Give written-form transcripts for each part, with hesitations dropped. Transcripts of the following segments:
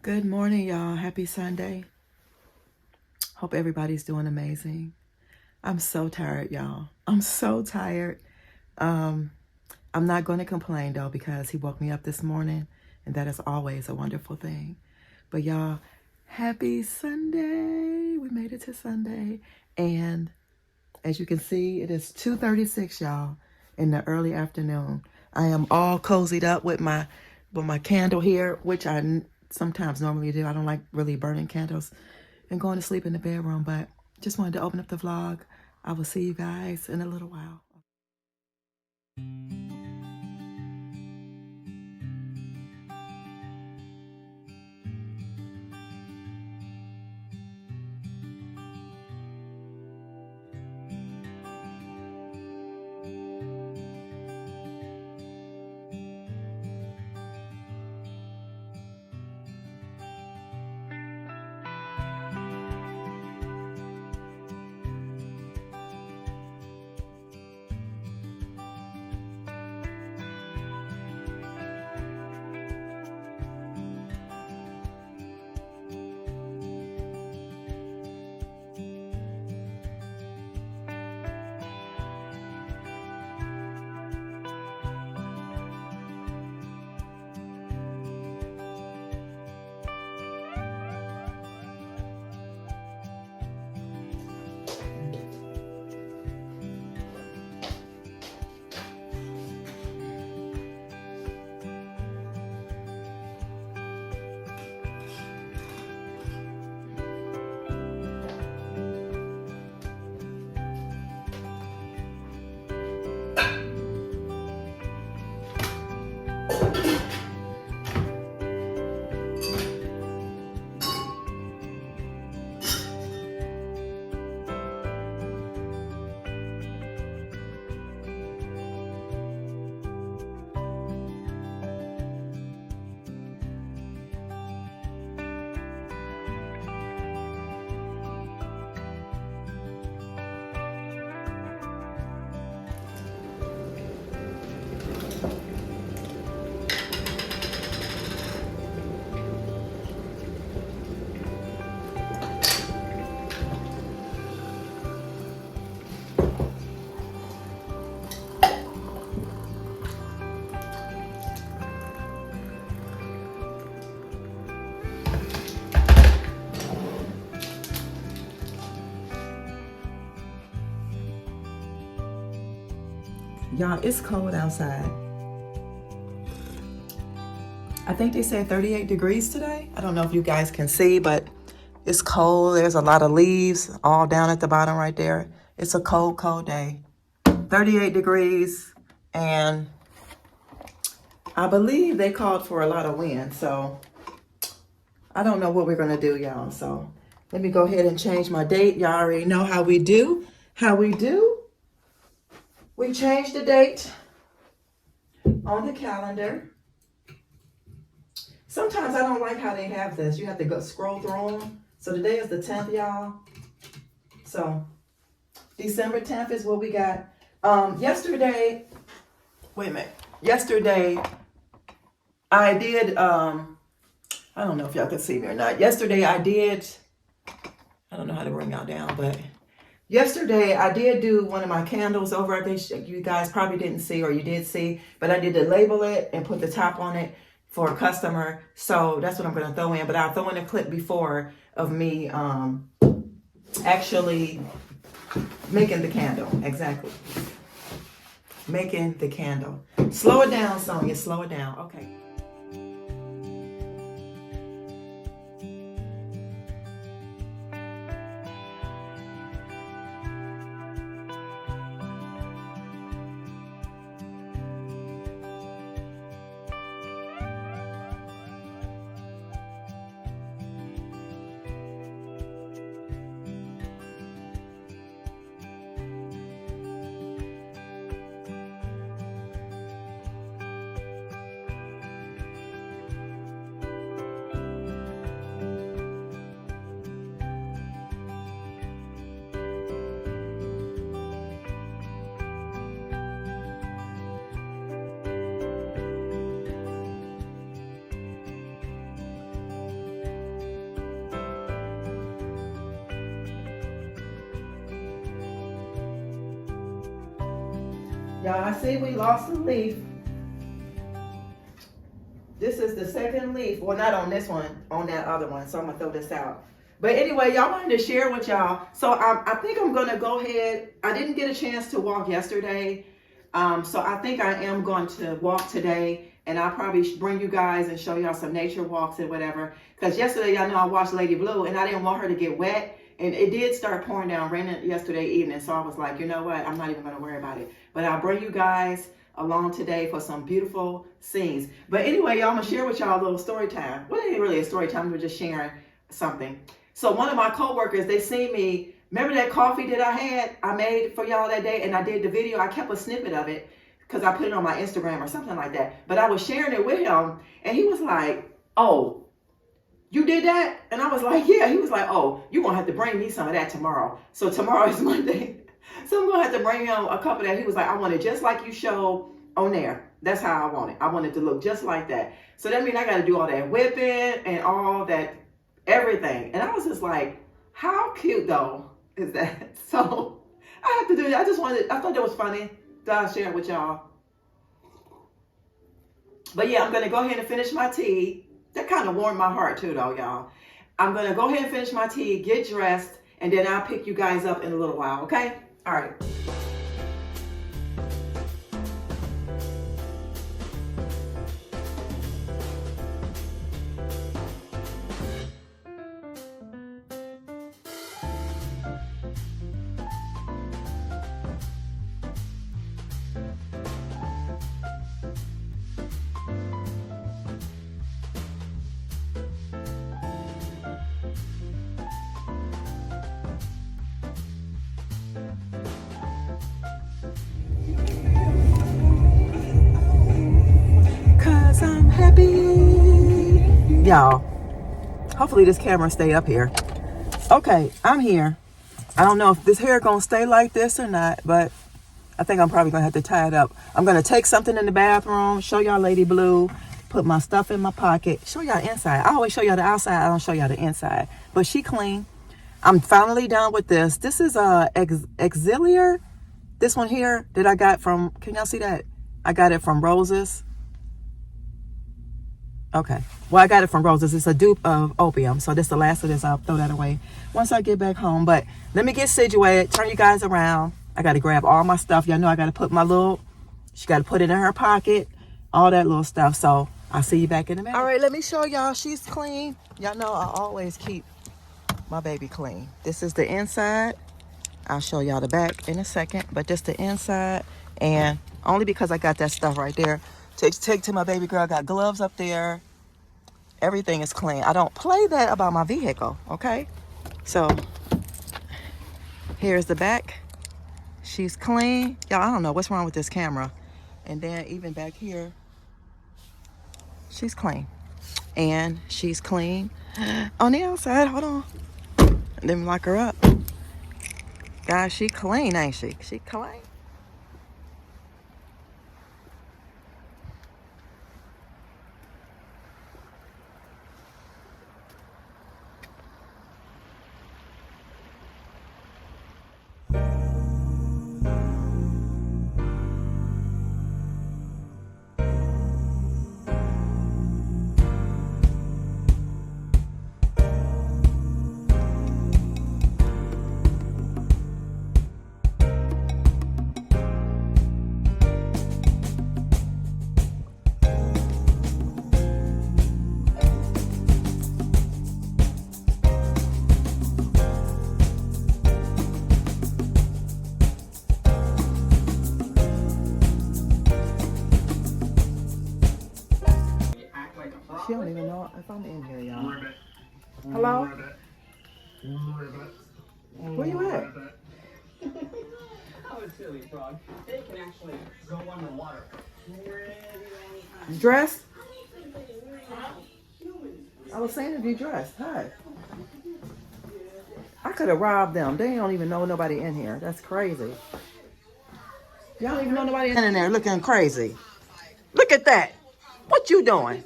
Good morning, y'all. Happy Sunday. Hope everybody's doing amazing. I'm so tired, y'all. I'm so tired. Um, I'm not going to complain, though, because he woke me up this morning, and that is always a wonderful thing. But, y'all, happy Sunday. We made it to Sunday. And as you can see, it is 2:36, y'all, in the early afternoon. I am all cozied up with my candle here, which I sometimes normally do. I don't like really burning candles and going to sleep in the bedroom, but just wanted to open up the vlog. I will see you guys in a little while. Y'all, it's cold outside. I think they said 38 degrees today. I don't know if you guys can see, but it's cold. There's a lot of leaves all down at the bottom right there. It's a cold, cold day. 38 degrees, and I believe they called for a lot of wind, so I don't know what we're going to do, y'all. So let me go ahead and change my date. Y'all already know how we do. We change the date on the calendar. Sometimes I don't like how they have this. You have to go scroll through them. So today is the 10th, y'all. So December 10th is what we got. Yesterday, wait a minute. Yesterday, I did, I don't know if y'all can see me or not. Yesterday, I don't know how to bring y'all down, but yesterday, I did do one of my candles over. I think you guys probably didn't see, or you did see, but I did to label it and put the top on it for a customer. So that's what I'm going to throw in. But I'll throw in a clip before of me actually making the candle. Exactly. Making the candle. Slow it down, Sonia. Slow it down. Okay. Y'all, I see we lost a leaf. This is the second leaf. Well, not on this one, on that other one. So I'm gonna throw this out. But anyway, y'all, wanted to share with y'all. So I think I'm gonna go ahead. I didn't get a chance to walk yesterday. So I think I am going to walk today. And I'll probably bring you guys and show y'all some nature walks and whatever. Because yesterday, y'all know I watched Lady Blue and I didn't want her to get wet. And it did start pouring down raining yesterday evening. So I was like, you know what? I'm not even going to worry about it. But I'll bring you guys along today for some beautiful scenes. But anyway, y'all, I'm going to share with y'all a little story time. Well, it ain't really a story time. We're just sharing something. So one of my coworkers, they seen me. Remember that coffee that I made for y'all that day? And I did the video. I kept a snippet of it, because I put it on my Instagram or something like that. But I was sharing it with him, and he was like, oh, you did that? And I was like, yeah. He was like, oh, you're going to have to bring me some of that tomorrow. So tomorrow is Monday. So I'm going to have to bring him a cup of that. He was like, I want it just like you showed on there. That's how I want it. I want it to look just like that. So that means I got to do all that whipping and all that, everything. And I was just like, how cute, though, is that? So I have to do that. I thought that was funny. I'll share it with y'all. But yeah, I'm going to go ahead and finish my tea. That kind of warmed my heart too, though, y'all. I'm going to go ahead and finish my tea, get dressed, and then I'll pick you guys up in a little while, okay? All right. I'm happy. Y'all, hopefully this camera stay up here. Okay, I'm here. I don't know if this hair gonna stay like this or not, but I think I'm probably gonna have to tie it up. I'm gonna take something in the bathroom, show y'all Lady Blue, put my stuff in my pocket, show y'all inside. I always show y'all the outside, I don't show y'all the inside. But she clean. I'm finally done with this. This is Auxiliar. This one here that I got from, can y'all see that? I got it from Roses. Okay, well, I got it from Roses. It's a dupe of Opium. So this is the last of this. I'll throw that away once I get back home. But let me get situated, turn you guys around. I got to grab all my stuff. Y'all know I got to put she got to put it in her pocket, all that little stuff. So I'll see you back in a minute. All right, let me show y'all. She's clean. Y'all know I always keep my baby clean. This is the inside. I'll show y'all the back in a second, but just the inside. And only because I got that stuff right there. Take to my baby girl. Got gloves up there. Everything is clean. I don't play that about my vehicle, okay? So here's the back. She's clean. Y'all, I don't know what's wrong with this camera. And then even back here, she's clean. And she's clean on the outside. Hold on. Let me lock her up. Guys, she clean, ain't she? She clean. She don't even know if I'm in here, y'all. Hello? Where you at? Oh, it's silly, frog. They can actually go underwater. Dressed? I was saying to be dressed. Hi. I could have robbed them. They don't even know nobody in here. That's crazy. Y'all don't even know nobody in there looking crazy. Look at that. What you doing?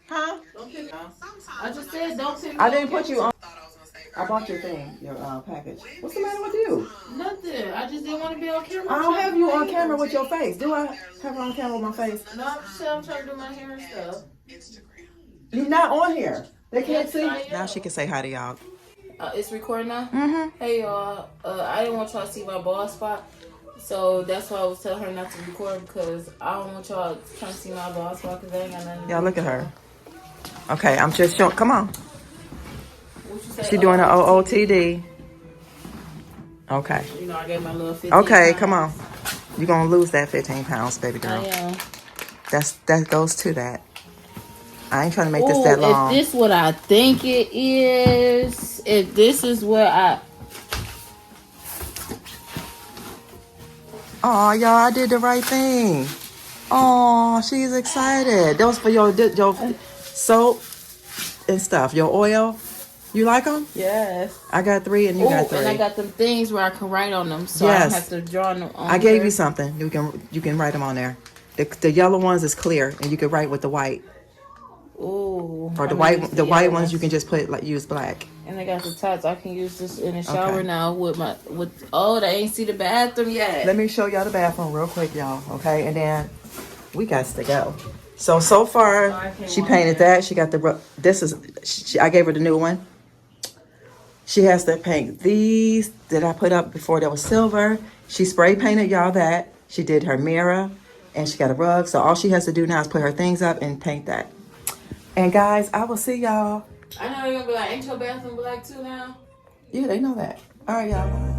Huh? I just said don't send me. I didn't put you on. I bought your thing, your package. What's the matter with you? Nothing. I just didn't want to be on camera. I don't have you on camera with your face. Do I have her on camera with my face? No, I'm trying to do my hair and stuff. You're not on here. They can't Yes, see. I am. Now she can say hi to y'all. It's recording now? Mm-hmm. Hey, y'all. I didn't want y'all to see my bald spot. So that's why I was telling her not to record because I don't want y'all trying to see my bald spot because I ain't got nothing to do. Y'all look at her. Okay, I'm just showing. Come on. What you say? She doing an OOTD. Okay. You know, I gave my little 15 Okay, pounds. come on. You're gonna lose that 15 pounds, baby girl. I am. That goes to that. I ain't trying to make this that If long. this what I think it is, if this is what I... Oh, y'all, I did the right thing. Oh, she's excited. Those for your soap and stuff. Your oil. You like them? Yes. I got 3 and you got 3. And I got them things where I can write on them, so Yes. I don't have to draw them on I gave here. you something. You can write them on there. The yellow ones is clear, and you can write with the white. Ooh. Or I'm the gonna white use the white yellow ones you can just put like use black. And I got the tots. I can use this in the shower Okay. now with oh, they ain't see the bathroom yet. Let me show y'all the bathroom real quick, y'all. Okay, and then we got to go. So far she painted that. She got the I gave her the new one. She has to paint these that I put up before that was silver. She spray painted y'all that. She did her mirror and she got a rug. So all she has to do now is put her things up and paint that. And guys, I will see y'all. I know you're gonna be like, ain't your bathroom black too now? Yeah, they know that. All right, y'all.